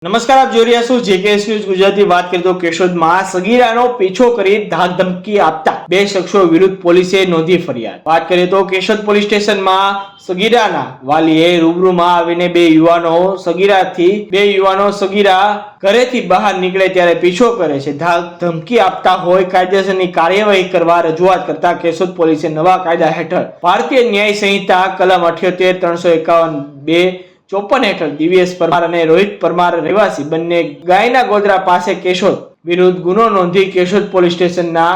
નમસ્કાર, આપ જોઈ રહ્યા છો જેકેએસ ન્યૂઝ ગુજરાતી. વાત કરીએ તો કેશોદમાં સગીરાનો પીછો કરી ધાક ધમકી આપતા બે શખ્સો વિરુદ્ધ પોલીસે નોંધી ફરિયાદ. વાત કરીએ તો કેશોદ પોલીસ સ્ટેશનમાં સગીરાના વાલીએ રૂબરૂમાં આવીને બે યુવાનો સગીરા ઘરેથી બહાર નીકળે ત્યારે પીછો કરે છે, ધાક ધમકી આપતા હોય કાયદેસરની કાર્યવાહી કરવા રજૂઆત કરતા કેશોદ પોલીસે નવા કાયદા હેઠળ ભારતીય ન્યાય સંહિતા કલમ 78, 351, 254 હેઠળ દિવ્યેશ પરમાર અને રોહિત પરમાર રહેવાસી બંને ગાયના ગોધરા પાસે કેશોદ વિરુદ્ધ ગુનો નોંધી કેશોદ પોલીસ સ્ટેશનના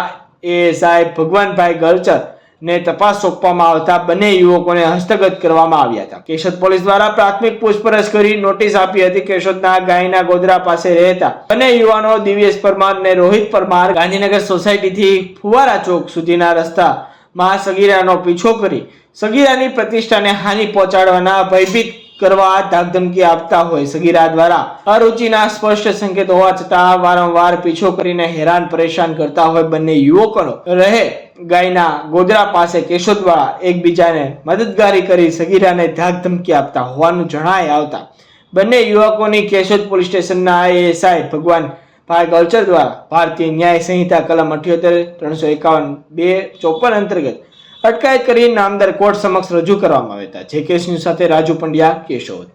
એએસઆઈ ભગવાનભાઈ ગલચર ને તપાસ સોંપવામાં આવતા બંને યુવકોને હસ્તગત કરવામાં આવ્યા હતા. કેશોદ પોલીસ દ્વારા પ્રાથમિક પૂછપરછ કરી નોટિસ આપી હતી. કેશોદના ગાયના ગોધરા પાસે રહેતા બંને યુવાનો દિવ્યેશ પરમાર અને રોહિત પરમાર ગાંધીનગર સોસાયટીથી ફુવારા ચોક સુધીના રસ્તામાં સગીરાનો પીછો કરી સગીરાની પ્રતિષ્ઠાને હાનિ પહોંચાડવાના ભયભીત કરવા ધાકધમકી આપતા હોય. સગીરા દ્વારા અરુચિના સ્પષ્ટ સંકેત હોવા છતાં વારંવાર પીછો કરીને હેરાન પરેશાન કરતા હોય બંને યુવકોનો રહે ગાયના ગોધરા પાસે કેશોદ વાળા એકબીજાને મદદગારી કરી સગીરાને ધાકધમકી આપતા હોવાનું જણાય આવતા બંને યુવકોની કેશોદ પોલીસ સ્ટેશનના એએસઆઈ ભગવાનભાઈ ગલચર દ્વારા ભારતીય ન્યાય સંહિતા કલમ 78, 351, 254 અંતર્ગત અટકાયત કરી નામદાર કોર્ટ સમક્ષ રજૂ કરવામાં આવ્યા હતા. જેકેએસ ન્યૂઝ સાથે રાજુ પંડ્યા, કેશોદ.